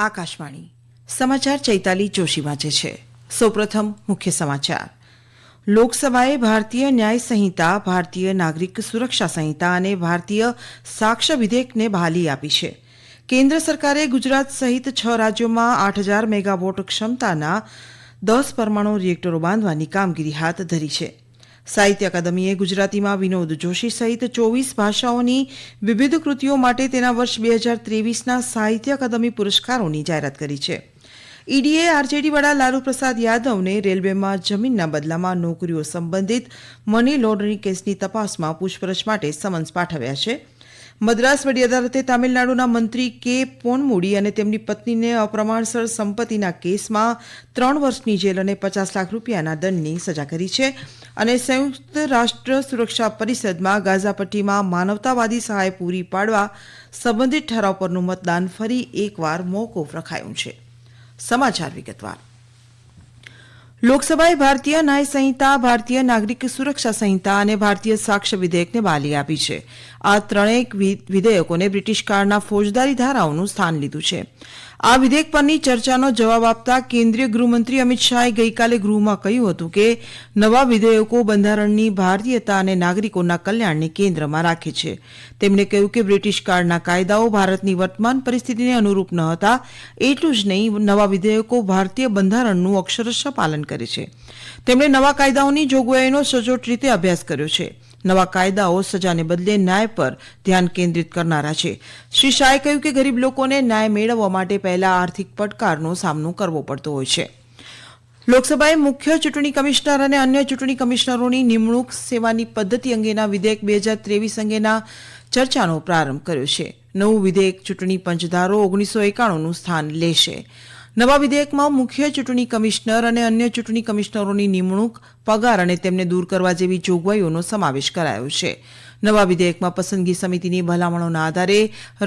આકાશવાણી સમાચાર ચૈતાલી જોશી વાંચે છે. સૌપ્રથમ મુખ્ય સમાચાર. લોકસભાએ ભારતીય ન્યાય સંહિતા, ભારતીય નાગરિક સુરક્ષા સંહિતા અને ભારતીય સાક્ષ્ય વિધેયકને બહાલી આપી છે. કેન્દ્ર સરકારે ગુજરાત સહિત 6 રાજ્યોમાં 8,000 મેગાવોટ ક્ષમતાના 10 પરમાણુ રિએક્ટરો બાંધવાની કામગીરી હાથ ધરી છે. સાહિત્ય અકાદમીએ ગુજરાતીમાં વિનોદ જોશી સહિત 24 ભાષાઓની વિવિધ કૃતિઓ માટે તેના વર્ષ 2023ના સાહિત્ય અકાદમી પુરસ્કારોની જાહેરાત કરી છે. ઈડીએ આરજેડી વડા લાલુ પ્રસાદ યાદવને રેલવેમાં જમીનના બદલામાં નોકરીઓ સંબંધિત મની લોન્ડરિંગ કેસની તપાસમાં પૂછપરછ માટે સમન્સ પાઠવ્યા છે. મદ્રાસ વડી અદાલતે તામિલનાડુના મંત્રી કે પોનમુડી અને તેમની પત્નીને અપ્રમાણસર સંપત્તિના કેસમાં 3 વર્ષની જેલ અને 50 લાખ રૂપિયાના દંડની સજા કરી છે અને સંયુક્ત રાષ્ટ્ર સુરક્ષા પરિષદમાં ગાઝા પટ્ટીમાં માનવતાવાદી સહાય પૂરી પાડવા સંબંધિત ઠરાવ પરનું મતદાન ફરી એકવાર મોકૂફ રખાયું છે. સમાચાર વિગતવાર. લોકસભાએ ભારતીય ન્યાય સંહિતા, ભારતીય નાગરિક સુરક્ષા સંહિતા અને ભારતીય સાક્ષ્ય વિધેયકને બહાલી આપી છે. આ ત્રણેય વિધેયકોને બ્રિટિશ કાળના ફોજદારી ધારાઓનું સ્થાન લીધું છે. આ વિધેયક પરની ચર્ચાનો જવાબ આપતા કેન્દ્રીય ગૃહમંત્રી અમિત શાહે ગઈકાલે ગૃહમાં કહ્યું હતું કે નવા વિધેયકો બંધારણની ભારતીયતા અને નાગરિકોના કલ્યાણને કેન્દ્રમાં રાખે છે. તેમણે કહ્યું કે બ્રિટિશ કાળના કાયદાઓ ભારતની વર્તમાન પરિસ્થિતિને અનુરૂપ ન હતા. એટલું જ નહીં, નવા વિધેયકો ભારતીય બંધારણનું અક્ષરશઃ પાલન કરે છે. તેમણે નવા કાયદાઓની જોગવાઈઓનો સચોટ રીતે અભ્યાસ કર્યો છે. નવા કાયદાઓ સજાને બદલે ન્યાય પર ધ્યાન કેન્દ્રિત કરનારા છે. શ્રી શાહે કહ્યું કે ગરીબ લોકોને ન્યાય મેળવવા માટે પહેલા આર્થિક પડકારનો સામનો કરવો પડતો હોય છે. લોકસભાએ મુખ્ય ચૂંટણી કમિશનર અને અન્ય ચૂંટણી કમિશનરોની નિમણૂક સેવાની પદ્ધતિ અંગેના વિધેયક 2023 અંગેના ચર્ચાનો પ્રારંભ કર્યો છે. નવું વિધેયક ચૂંટણી પંચ ધારો 1991નું સ્થાન લેશે. નવા વિધેયકમાં મુખ્ય ચૂંટણી કમિશનર અને અન્ય ચૂંટણી કમિશનરોની નિમણૂક, પગાર અને તેમને દૂર કરવા જેવી જોગવાઈઓનો સમાવેશ કરાયો છે. નવા વિધેયકમાં પસંદગી સમિતિની ભલામણોના આધારે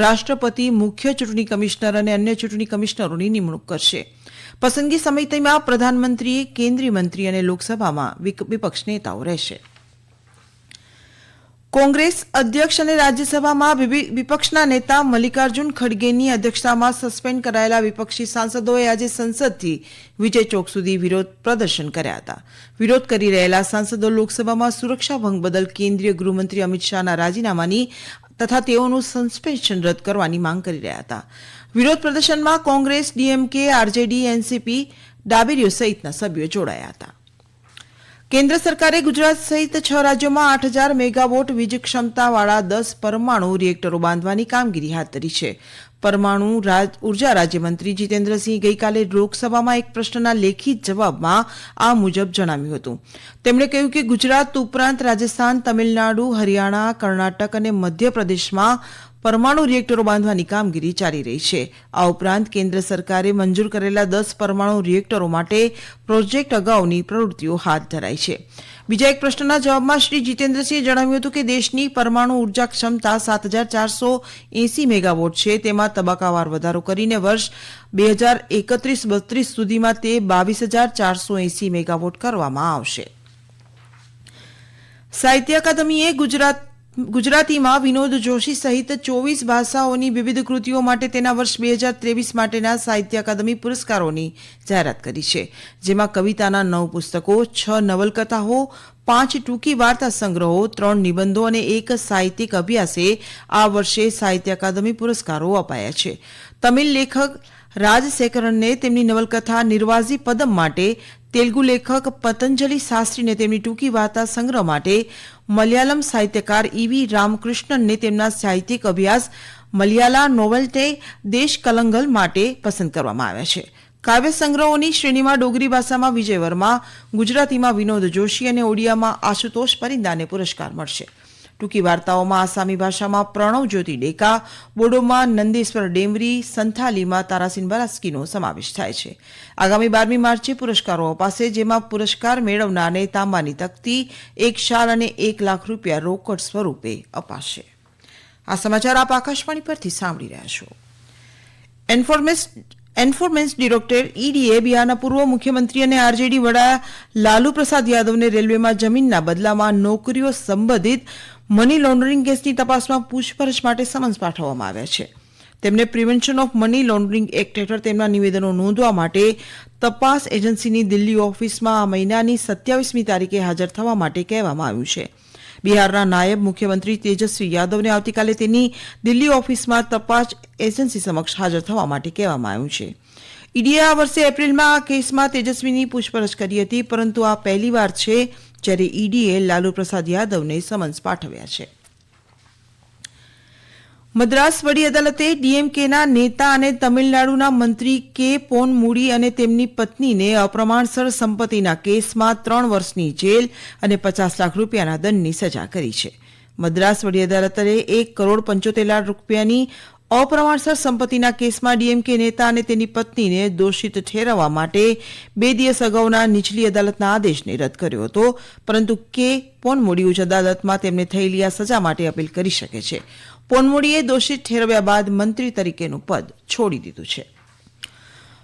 રાષ્ટ્રપતિ મુખ્ય ચૂંટણી કમિશનર અને અન્ય ચૂંટણી કમિશનરોની નિમણૂક કરશે. પસંદગી સમિતિમાં પ્રધાનમંત્રી, કેન્દ્રીય મંત્રી અને લોકસભામાં વિપક્ષ નેતાઓ રહેશે. કોંગ્રેસ અધ્યક્ષ અને રાજ્યસભામાં વિપક્ષના નેતા મલ્લિકાર્જુન ખડગેની અધ્યક્ષતામાં સસ્પેન્ડ કરાયેલા વિપક્ષી સાંસદોએ આજે સંસદથી વિજય ચોક સુધી વિરોધ પ્રદર્શન કર્યા હતા. વિરોધ કરી રહેલા સાંસદો લોકસભામાં સુરક્ષા ભંગ બદલ કેન્દ્રીય ગૃહમંત્રી અમિત શાહના રાજીનામાની તથા તેઓનું સસ્પેન્શન રદ કરવાની માંગ કરી રહ્યા હતા. વિરોધ પ્રદર્શનમાં કોંગ્રેસ, ડીએમકે, આરજેડી, એનસીપી, ડાબેરીઓ સહિતના સભ્યો જોડાયા હતા. કેન્દ્ર સરકારે ગુજરાત સહિત 6 રાજ્યોમાં 8,000 મેગાવોટ વીજ ક્ષમતાવાળા 10 પરમાણુ રિએક્ટરો બાંધવાની કામગીરી હાથ ધરી છે. પરમાણુ ઉર્જા રાજ્યમંત્રી જીતેન્દ્રસિંહ ગઈકાલે લોકસભામાં એક પ્રશ્નના લેખિત જવાબમાં આ મુજબ જણાવ્યું હતું. તેમણે કહ્યું કે ગુજરાત ઉપરાંત રાજસ્થાન, તમિલનાડુ, હરિયાણા, કર્ણાટક અને મધ્યપ્રદેશમાં પરમાણુ રિએક્ટરો બાંધવાની કામગીરી ચાલી રહી છે. આ ઉપરાંત કેન્દ્ર સરકારે મંજૂર કરેલા 10 પરમાણુ રિએક્ટરો માટે પ્રોજેક્ટ અગાઉની પ્રવૃત્તિઓ હાથ ધરાઈ છે. બીજા એક પ્રશ્નના જવાબમાં શ્રી જીતેન્દ્રસિંહે જણાવ્યું હતું કે દેશની પરમાણુ ઉર્જા ક્ષમતા 7,480 મેગાવોટ છે. તેમાં તબક્કાવાર વધારો કરીને વર્ષ 2031-32 સુધીમાં તે 22,480 મેગાવોટ કરવામાં આવશે. સાહિત્ય અકાદમીએ ગુજરાતીમાં વિનોદ જોશી સહિત 24 ભાષાઓની વિવિધ કૃતિઓ માટે તેના વર્ષ 2023 માટેના સાહિત્ય અકાદમી પુરસ્કારોની જાહેરાત કરી છે. જેમાં કવિતાના 9 પુસ્તકો, 6 નવલકથાઓ, 5 ટૂંકી વાર્તા સંગ્રહો, 3 નિબંધો અને 1 સાહિત્યિક અભ્યાસે આ વર્ષે સાહિત્ય અકાદમી પુરસ્કારો અપાયા છે. તમિલ લેખક રાજશેખરનને તેમની નવલકથા નિર્વાઝી પદમ માટે, તેલુગુ લેખક પતંજલિ શાસ્ત્રીને તેમની ટૂંકી વાર્તા સંગ્રહ માટે, મલયાલમ સાહિત્યકાર ઈવી રામકૃષ્ણનને તેમના સાહિત્યિક અભ્યાસ મલયાલા નોવેલ્ટે દેશ કલંગલ માટે પસંદ કરવામાં આવ્યા છે. કાવ્ય સંગ્રહોની શ્રેણીમાં ડોગરી ભાષામાં વિજય વર્મા, ગુજરાતીમાં વિનોદ જોશી અને ઓડિયામાં આશુતોષ પરિંદાને પુરસ્કાર મળશે. ટૂંકી વાર્તાઓમાં આસામી ભાષામાં પ્રણવ જ્યોતિ ડેકા, બોડોમાં નંદેશ્વર ડેમરી, સંથાલીમાં તારાસીન બરાસ્કીનો સમાવેશ થાય છે. આગામી 12મી માર્ચે પુરસ્કારો અપાશે, જેમાં પુરસ્કાર મેળવનારને તાંબાની તકતી, 1 શાલ અને 1 લાખ રૂપિયા રોકડ સ્વરૂપે અપાશે. આ સમાચાર આપ આકાશવાણી પરથી સાંભળી રહ્યા છો. એન્ફોર્સમેન્ટ ડિરેક્ટરેટ ઈડીએ બિહારના પૂર્વ મુખ્યમંત્રી અને આરજેડી વડા લાલુ પ્રસાદ યાદવને રેલવેમાં જમીનના બદલામાં નોકરીઓ સંબંધિત મની લોન્ડરિંગ કેસની તપાસમાં પૂછપરછ માટે સમન્સ પાઠવવામાં આવ્યા છે. તેમને prevention of money laundering act હેઠળ તેમના નિવેદનો નોંધવા માટે તપાસ એજન્સીની દિલ્હી ઓફિસમાં આ મહિનાની 27મી તારીખે હાજર થવા માટે કહેવામાં આવ્યું છે. બિહારના નાયબ મુખ્યમંત્રી તેજસ્વી યાદવને આવતીકાલે તેની દિલ્હી ઓફિસમાં તપાસ એજન્સી સમક્ષ હાજર થવા માટે કહેવામાં આવ્યું છે. ઈડીએ આ વર્ષે એપ્રિલમાં આ કેસમાં તેજસ્વીની પૂછપરછ કરી હતી, પરંતુ આ પહેલીવાર છે જ્યારે ઈડીએ લાલુ પ્રસાદ યાદવને સમન્સ પાઠવ્યા છે. મદ્રાસ વડી અદાલતે ડીએમકેના નેતા અને તમિલનાડુના મંત્રી કે પોનમુડી અને તેમની પત્નીને અપ્રમાણસર સંપત્તિના કેસમાં 3 વર્ષની જેલ અને 50 લાખ રૂપિયાના દંડની સજા કરી છે. મદ્રાસ વડી અદાલતે 1,75 લાખ રૂપિયાની અપ્રમાણસર સંપત્તિના કેસમાં ડીએમકે નેતા અને તેની પત્નીને દોષિત ઠેરવવા માટે 2 દિવસ અગાઉના નીચલી અદાલતના આદેશને રદ કર્યો હતો, પરંતુ કે પોનમુડી ઉચ્ચ અદાલતમાં તેમને થયેલી આ સજા માટે અપીલ કરી શકે છે. પોનમુડીએ દોષિત ઠેરવ્યા બાદ મંત્રી તરીકેનું પદ છોડી દીધું છે.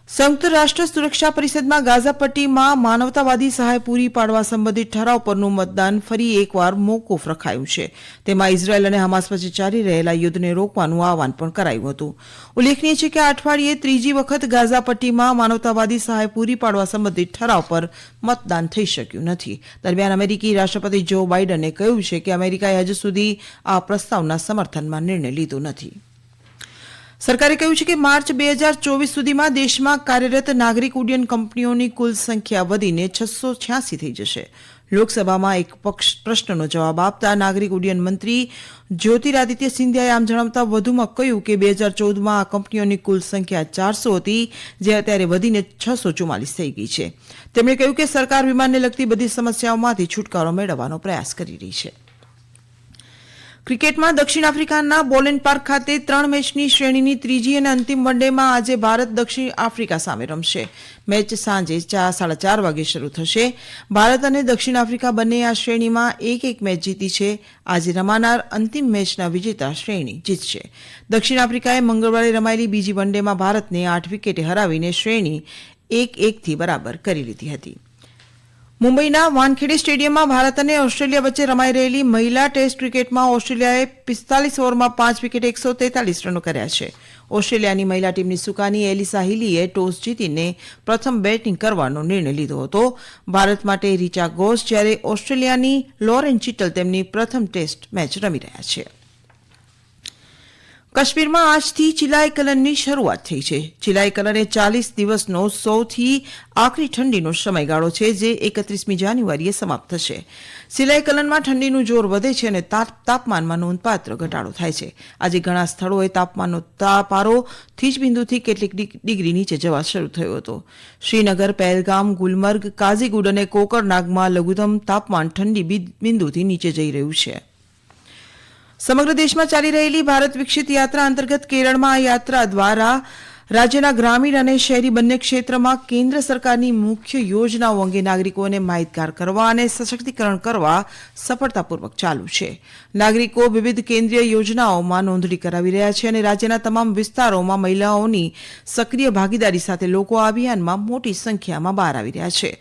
સંયુક્ત રાષ્ટ્ર સુરક્ષા પરિષદમાં ગાઝા પટ્ટીમાં માનવતાવાદી સહાય પૂરી પાડવા સંબંધિત ઠરાવ પરનું મતદાન ફરી એકવાર મોકૂફ રખાયું છે. તેમાં ઇઝરાયેલ અને હમાસ વચ્ચે ચાલી રહેલા યુદ્ધને રોકવાનું આહવાન પણ કરાયું હતું. ઉલ્લેખનીય છે કે આ અઠવાડિયે ત્રીજી વખત ગાઝા પટ્ટીમાં માનવતાવાદી સહાય પૂરી પાડવા સંબંધિત ઠરાવ પર મતદાન થઈ શક્યું નથી. દરમિયાન અમેરિકી રાષ્ટ્રપતિ જો બાઇડને કહ્યું છે કે અમેરિકાએ હજુ સુધી આ પ્રસ્તાવના સમર્થનમાં નિર્ણય લીધો નથી. સરકારે કહ્યું છે કે માર્ચ 2024 સુધીમાં દેશમાં કાર્યરત નાગરિક ઉડ્ડયન કંપનીઓની કુલ સંખ્યા વધીને 686 થઈ જશે. લોકસભામાં એક પ્રશ્નનો જવાબ આપતા નાગરિક ઉડ્ડયન મંત્રી જ્યોતિરાદિત્ય સિંધિયાએ આમ જણાવતા વધુમાં કહ્યું કે 2014માં આ કંપનીઓની કુલ સંખ્યા 400 હતી, જે અત્યારે વધીને 644 થઈ ગઈ છે. તેમણે કહ્યું કે સરકાર વિમાનને લગતી બધી સમસ્યાઓમાંથી છુટકારો મેળવવાનો પ્રયાસ કરી રહી છે. ક્રિકેટમાં દક્ષિણ આફ્રિકાના બોલેન્ડ પાર્ક ખાતે 3 મેચની શ્રેણીની ત્રીજી અને અંતિમ વનડેમાં આજે ભારત દક્ષિણ આફ્રિકા સામે રમશે. મેચ સાંજે 4:30 વાગે શરૂ થશે. ભારત અને દક્ષિણ આફ્રિકા બંને આ શ્રેણીમાં 1-1 મેચ જીતી છે. આજે રમાનાર અંતિમ મેચના વિજેતા શ્રેણી જીતશે. દક્ષિણ આફ્રિકાએ મંગળવારે રમાયેલી બીજી વનડેમાં ભારતને 8 વિકેટે હરાવીને શ્રેણી 1-1થી બરાબર કરી લીધી હતી. મુંબઈના વાનખેડે સ્ટેડિયમમાં ભારત અને ઓસ્ટ્રેલિયા વચ્ચે રમાઈ રહેલી મહિલા ટેસ્ટ ક્રિકેટમાં ઓસ્ટ્રેલિયાએ 45 ઓવરમાં 5 વિકેટે 143 રનો કર્યા છે. ઓસ્ટ્રેલિયાની મહિલા ટીમની સુકાની એલિસા હિલીએ ટોસ જીતીને પ્રથમ બેટિંગ કરવાનો નિર્ણય લીધો હતો. ભારત માટે રિચા ઘોષ, જ્યારે ઓસ્ટ્રેલિયાની લોરેન ચિટલ તેમની પ્રથમ ટેસ્ટ મેચ રમી રહ્યા છે. કાશ્મીરમાં આજથી ચિલાઈ કલનની શરૂઆત થઈ છે. ચિલાઈ કલન એ 40 દિવસનો સૌથી આકરી ઠંડીનો સમયગાળો છે, જે 31મી જાન્યુઆરીએ સમાપ્ત થશે. ચિલાઈ કલનમાં ઠંડીનું જોર વધે છે અને તાપમાનમાં નોંધપાત્ર ઘટાડો થાય છે. આજે ઘણા સ્થળોએ તાપમાનનો પારો 30 બિંદુથી કેટલીક ડિગ્રી નીચે જવા શરૂ થયો હતો. શ્રીનગર, પહેલગામ, ગુલમર્ગ, કાઝીગુડ અને કોકરનાગમાં લઘુત્તમ તાપમાન ઠંડી બિંદુથી નીચે જઈ રહ્યું છે. સમગ્ર દેશમાં ચાલી રહેલી ભારત વિકસિત યાત્રા અંતર્ગત કેરળમાં આ યાત્રા દ્વારા રાજ્યના ગ્રામીણ અને શહેરી બંને ક્ષેત્રમાં કેન્દ્ર સરકારની મુખ્ય યોજનાઓ અંગે નાગરિકોને માહિતગાર કરવા અને સશક્તિકરણ કરવા સફળતાપૂર્વક ચાલુ છે. નાગરિકો વિવિધ કેન્દ્રીય યોજનાઓમાં નોંધણી કરાવી રહ્યા છે અને રાજ્યના તમામ વિસ્તારોમાં મહિલાઓની સક્રિય ભાગીદારી સાથે લોકો આ અભિયાનમાં મોટી સંખ્યામાં બહાર આવી રહ્યા છે.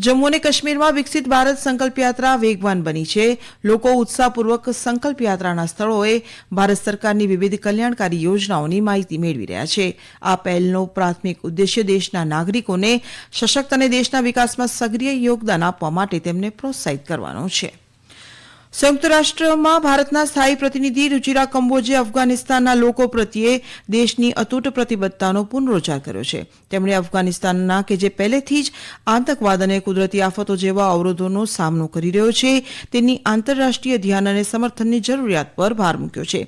જમ્મુ અને કાશ્મીરમાં વિકસિત ભારત સંકલ્પ યાત્રા વેગવાન બની છે. લોકો ઉત્સાહપૂર્વક સંકલ્પ યાત્રાના સ્થળોએ ભારત સરકારની વિવિધ કલ્યાણકારી યોજનાઓની માહિતી મેળવી રહ્યા છે. આ પહેલનો પ્રાથમિક ઉદ્દેશ્ય દેશના નાગરિકોને સશક્ત અને દેશના વિકાસમાં સક્રિય યોગદાન આપવા માટે તેમને પ્રોત્સાહિત કરવાનો છે. સંયુક્ત રાષ્ટ્રમાં ભારતના સ્થાયી પ્રતિનિધિ રુચિરા કંબોજે અફઘાનિસ્તાનના લોકો પ્રત્યે દેશની અતૂટ પ્રતિબદ્ધતાનો પુનરોચ્ચાર કર્યો છે. તેમણે અફઘાનિસ્તાનના કે જે પહેલેથી જ આતંકવાદ અને કુદરતી આફતો જેવા અવરોધોનો સામનો કરી રહ્યો છે, તેની આંતરરાષ્ટ્રીય ધ્યાન અને સમર્થનની જરૂરિયાત પર ભાર મૂક્યો છે.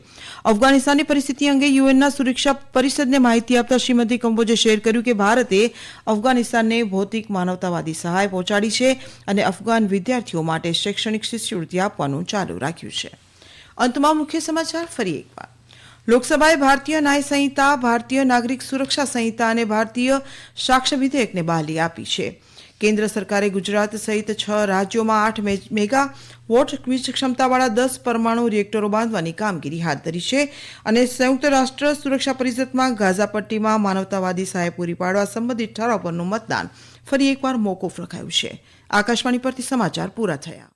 અફઘાનિસ્તાનની પરિસ્થિતિ અંગે યુએનના સુરક્ષા પરિષદને માહિતી આપતા શ્રીમતી કંબોજે શેર કર્યું કે ભારતે અફઘાનિસ્તાનને ભૌતિક માનવતાવાદી સહાય પહોંચાડી છે અને અફઘાન વિદ્યાર્થીઓ માટે શૈક્ષણિક શિષ્યવૃત્તિ આપવાનું ચાલુ રાખ્યું છે. અંતમાં મુખ્ય સમાચાર ફરી એકવાર. લોકસભાએ ભારતીય ન્યાય સંહિતા, ભારતીય નાગરિક સુરક્ષા સંહિતા અને ભારતીય સાક્ષ્ય વિધેયકને બહાલી આપી છે. કેન્દ્ર સરકારે ગુજરાત સહિત 6 રાજ્યોમાં 8 મેગા વોટ વીજ ક્ષમતાવાળા 10 પરમાણુ રિએક્ટરો બાંધવાની કામગીરી હાથ ધરી છે અને સંયુક્ત રાષ્ટ્ર સુરક્ષા પરિષદમાં ગાઝા પટ્ટીમાં માનવતાવાદી સહાય પૂરી પાડવા સંબંધિત ઠરાવ પરનું મતદાન ફરી એકવાર મોકૂફ રખાયું છે. આકાશવાણી પરથી સમાચાર પૂરા થયા.